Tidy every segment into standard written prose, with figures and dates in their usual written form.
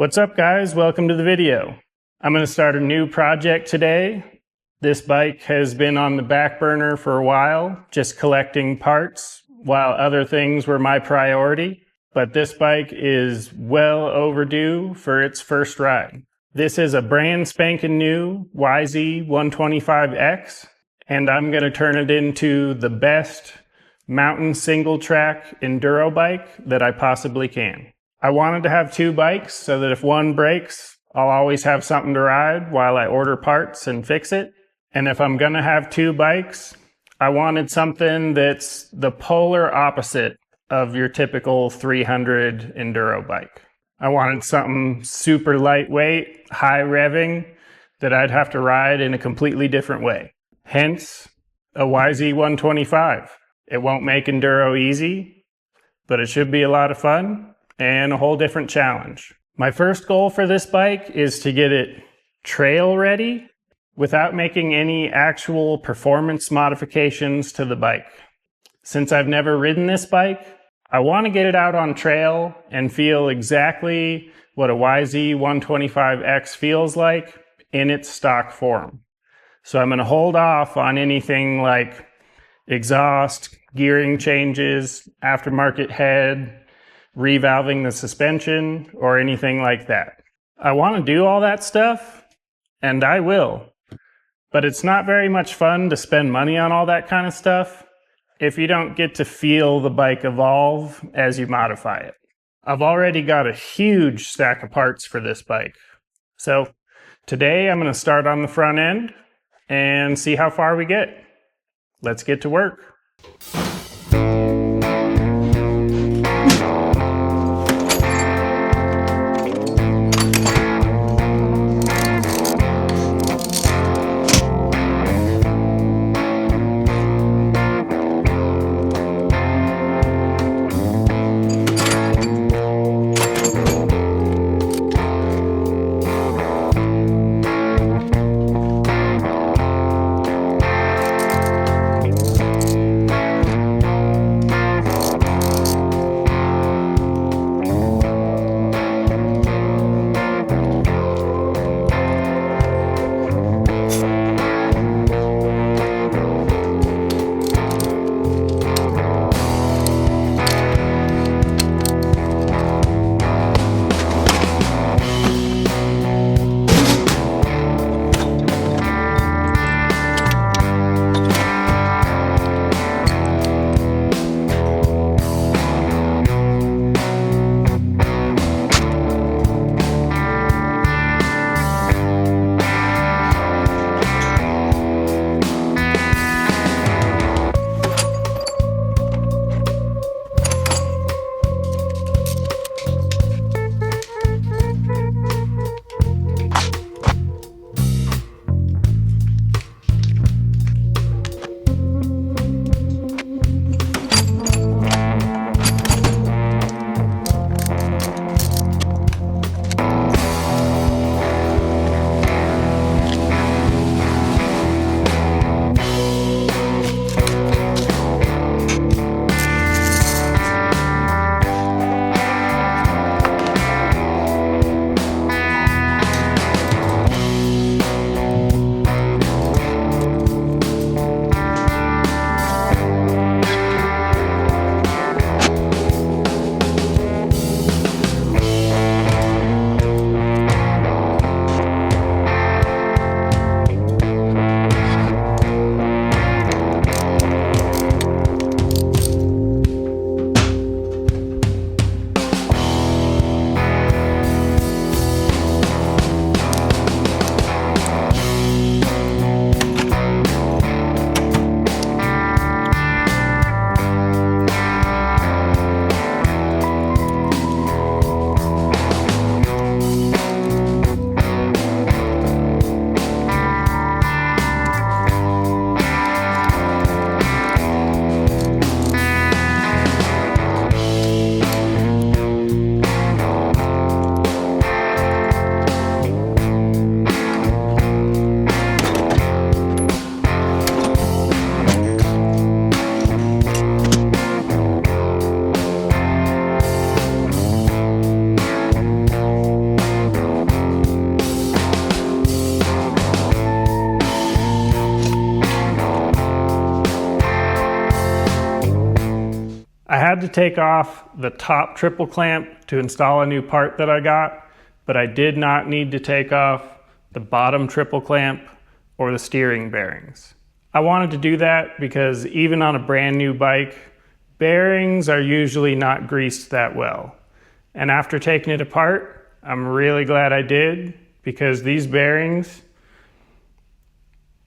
What's up guys, welcome to the video. I'm going to start a new project today. This bike has been on the back burner for a while, just collecting parts, while other things were my priority. But this bike is well overdue for its first ride. This is a brand spanking new YZ125X, and I'm going to turn it into the best mountain single track enduro bike that I possibly can. I wanted to have two bikes so that if one breaks, I'll always have something to ride while I order parts and fix it. And if I'm going to have two bikes, I wanted something that's the polar opposite of your typical 300 enduro bike. I wanted something super lightweight, high revving, that I'd have to ride in a completely different way. Hence, a YZ125. It won't make enduro easy, but it should be a lot of fun and a whole different challenge. My first goal for this bike is to get it trail ready without making any actual performance modifications to the bike. Since I've never ridden this bike, I want to get it out on trail and feel exactly what a YZ125X feels like in its stock form. So I'm going to hold off on anything like exhaust, gearing changes, aftermarket head, revalving the suspension, or anything like that. I want to do all that stuff, and I will. But it's not very much fun to spend money on all that kind of stuff if you don't get to feel the bike evolve as you modify it. I've already got a huge stack of parts for this bike. So today I'm going to start on the front end and see how far we get. Let's get to work. had to take off the top triple clamp to install a new part that I got, but I did not need to take off the bottom triple clamp or the steering bearings. I wanted to do that because even on a brand new bike, bearings are usually not greased that well. And after taking it apart, I'm really glad I did, because these bearings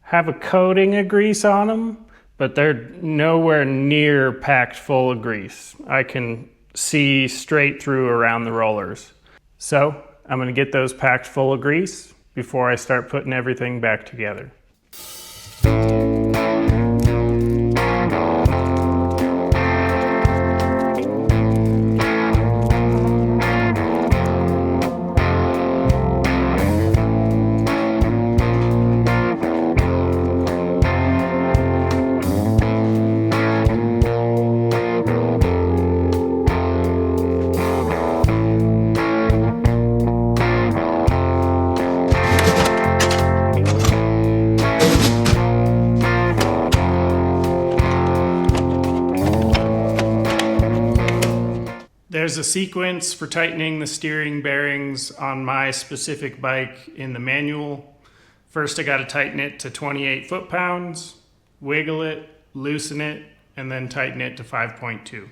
have a coating of grease on them, but they're nowhere near packed full of grease. I can see straight through around the rollers. So I'm gonna get those packed full of grease before I start putting everything back together. There's a sequence for tightening the steering bearings on my specific bike in the manual. First, I got to tighten it to 28 foot-pounds, wiggle it, loosen it, and then tighten it to 5.2.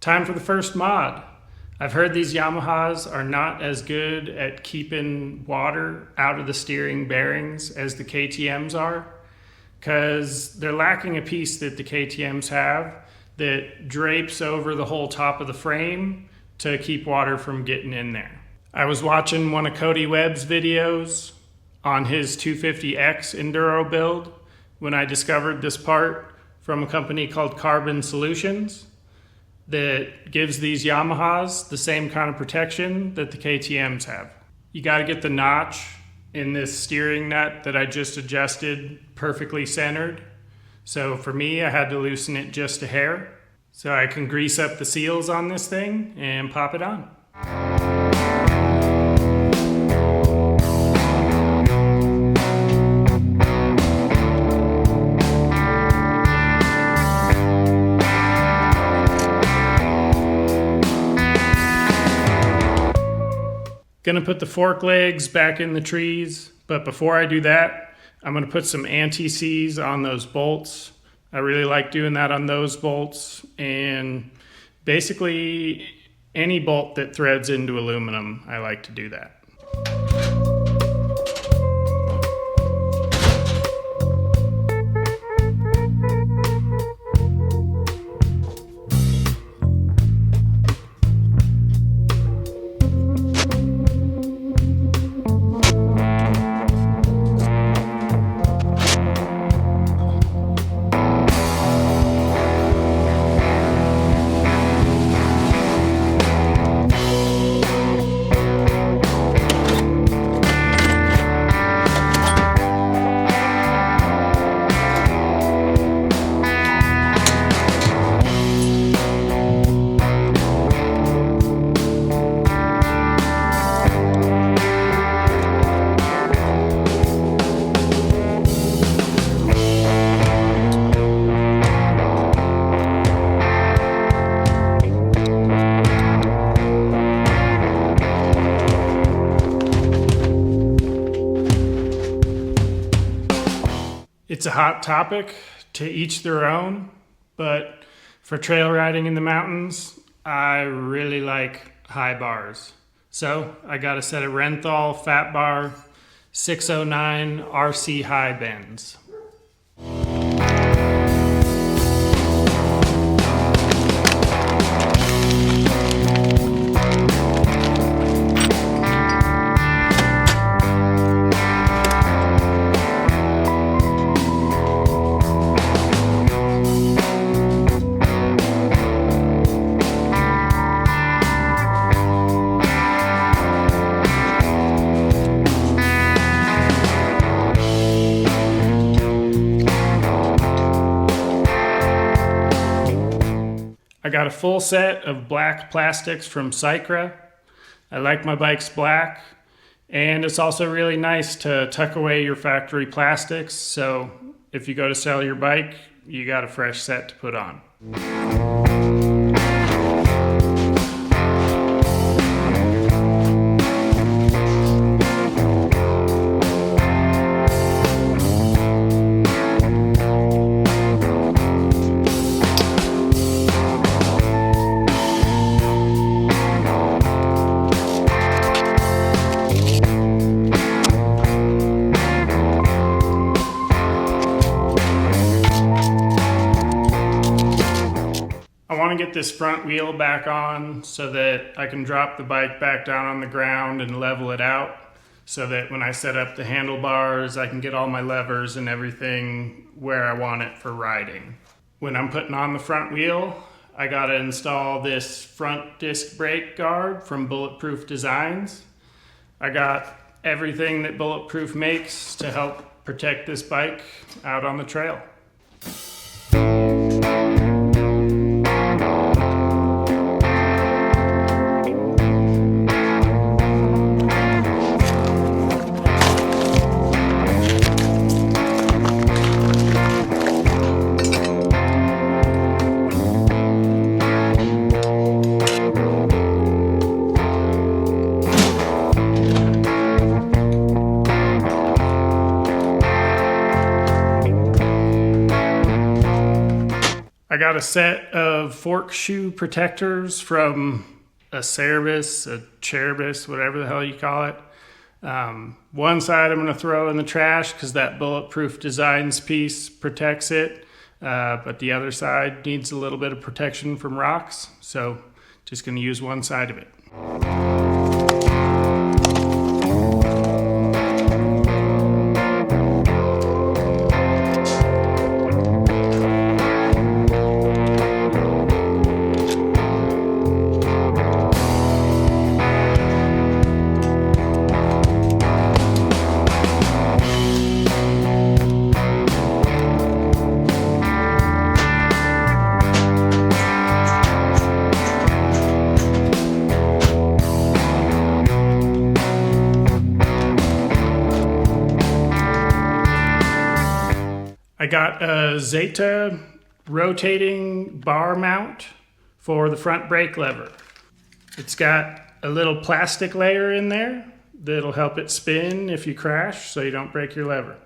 Time for the first mod. I've heard these Yamahas are not as good at keeping water out of the steering bearings as the KTMs are, because they're lacking a piece that the KTMs have that drapes over the whole top of the frame to keep water from getting in there. I was watching one of Cody Webb's videos on his 250X Enduro build when I discovered this part from a company called Carbon Solutions that gives these Yamahas the same kind of protection that the KTMs have. You got to get the notch in this steering nut that I just adjusted perfectly centered. So for me, I had to loosen it just a hair so I can grease up the seals on this thing and pop it on. Gonna put the fork legs back in the trees, but before I do that, I'm gonna put some anti-seize on those bolts. I really like doing that on those bolts, and basically any bolt that threads into aluminum, I like to do that. It's a hot topic, to each their own, but for trail riding in the mountains, I really like high bars. So I got a set of Renthal FatBar 609 RC high bends. I got a full set of black plastics from Cycra. I like my bikes black, and it's also really nice to tuck away your factory plastics, so if you go to sell your bike, you got a fresh set to put on. I want to get this front wheel back on so that I can drop the bike back down on the ground and level it out, so that when I set up the handlebars, I can get all my levers and everything where I want it for riding. When I'm putting on the front wheel, I got to install this front disc brake guard from Bulletproof Designs. I got everything that Bulletproof makes to help protect this bike out on the trail. I got a set of fork shoe protectors from Acerbis, Acerbis, whatever the hell you call it. One side I'm going to throw in the trash because that Bulletproof Designs piece protects it, but the other side needs a little bit of protection from rocks, so just going to use one side of it. I got a Zeta rotating bar mount for the front brake lever. It's got a little plastic layer in there that'll help it spin if you crash so you don't break your lever.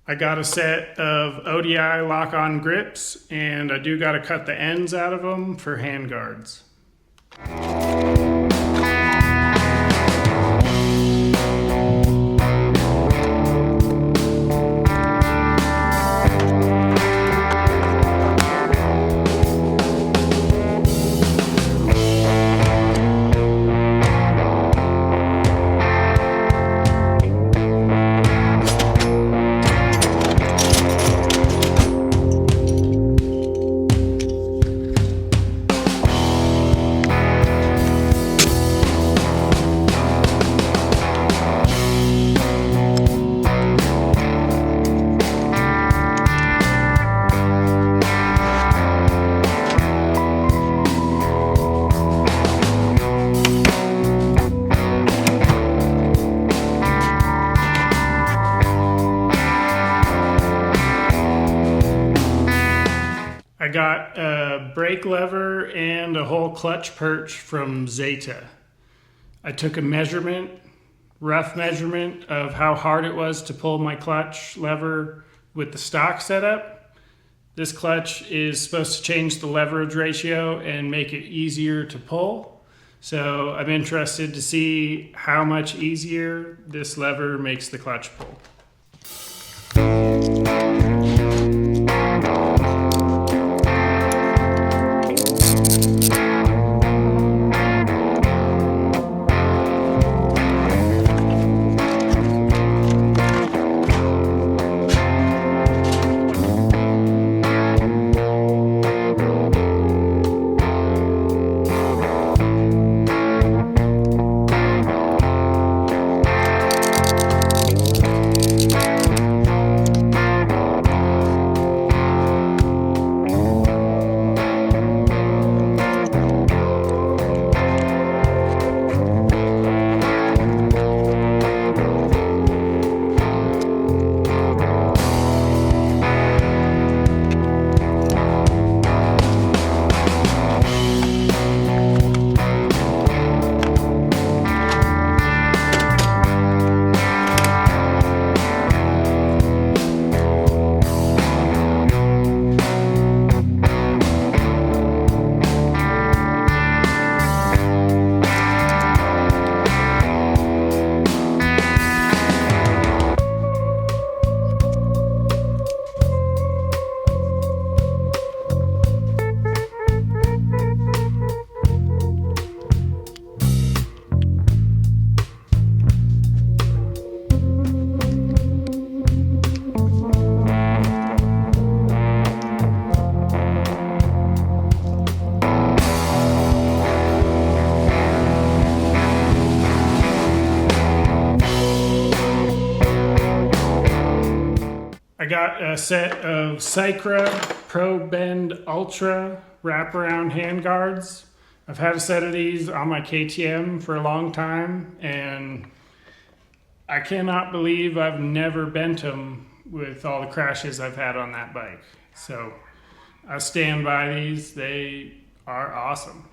I got a set of ODI lock-on grips, and I do got to cut the ends out of them for hand guards. I got a brake lever and a whole clutch perch from Zeta. I took a measurement, rough measurement of how hard it was to pull my clutch lever with the stock setup. This clutch is supposed to change the leverage ratio and make it easier to pull. So I'm interested to see how much easier this lever makes the clutch pull. I got a set of Cycra Probend Ultra wraparound handguards. I've had a set of these on my KTM for a long time, and I cannot believe I've never bent them with all the crashes I've had on that bike. So I stand by these. They are awesome.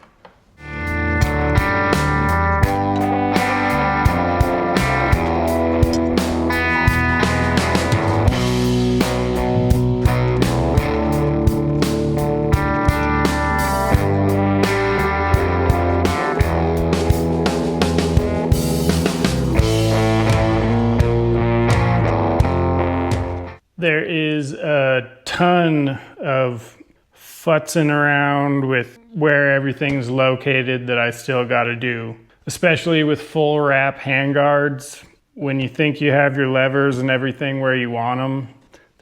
There is a ton of futzing around with where everything's located that I still got to do, especially with full wrap handguards. When you think you have your levers and everything where you want them,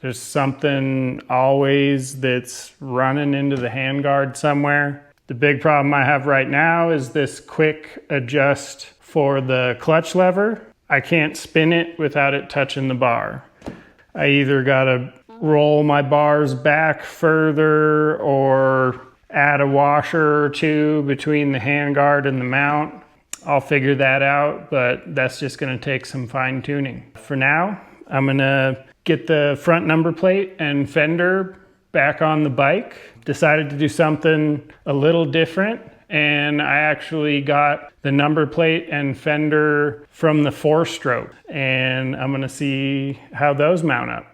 there's something always that's running into the handguard somewhere. The big problem I have right now is this quick adjust for the clutch lever. I can't spin it without it touching the bar. I either gotta roll my bars back further or add a washer or two between the handguard and the mount. I'll figure that out, but that's just gonna take some fine tuning. For now, I'm gonna get the front number plate and fender back on the bike. Decided to do something a little different, and I actually got the number plate and fender from the 4-stroke, and I'm gonna see how those mount up.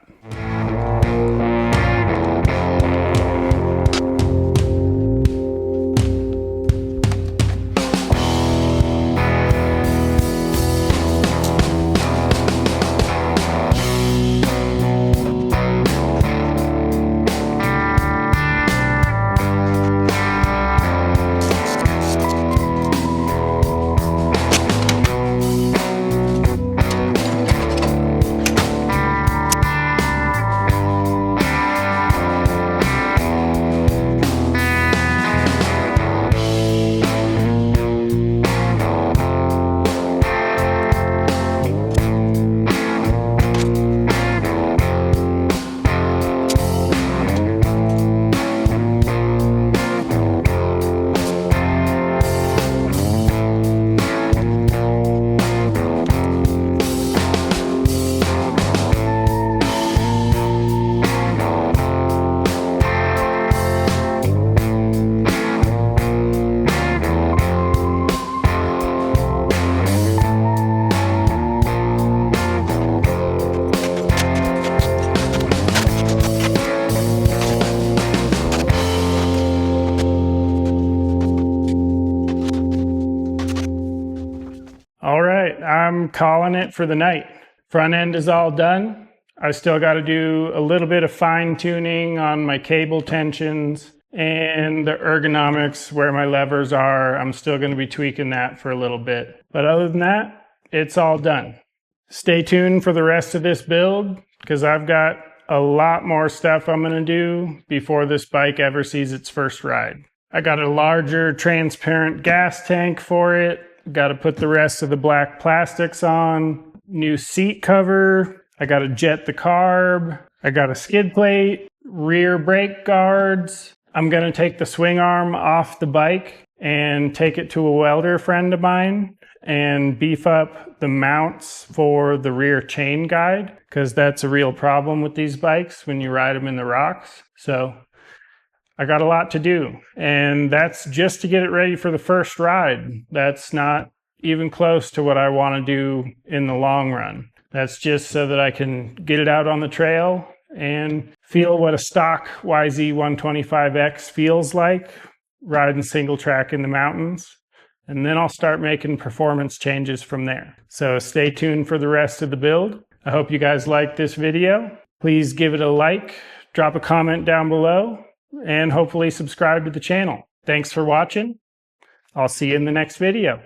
I'm calling it for the night. Front end is all done. I still got to do a little bit of fine tuning on my cable tensions and the ergonomics where my levers are. I'm still going to be tweaking that for a little bit. But other than that, it's all done. Stay tuned for the rest of this build because I've got a lot more stuff I'm going to do before this bike ever sees its first ride. I got a larger transparent gas tank for it. Got to put the rest of the black plastics on. New seat cover. I got to jet the carb. I got a skid plate, rear brake guards. I'm going to take the swing arm off the bike and take it to a welder friend of mine and beef up the mounts for the rear chain guide because that's a real problem with these bikes when you ride them in the rocks. So I got a lot to do, and that's just to get it ready for the first ride. That's not even close to what I want to do in the long run. That's just so that I can get it out on the trail and feel what a stock YZ125X feels like riding single track in the mountains. And then I'll start making performance changes from there. So stay tuned for the rest of the build. I hope you guys liked this video. Please give it a like, drop a comment down below, and hopefully subscribe to the channel. Thanks for watching. I'll see you in the next video.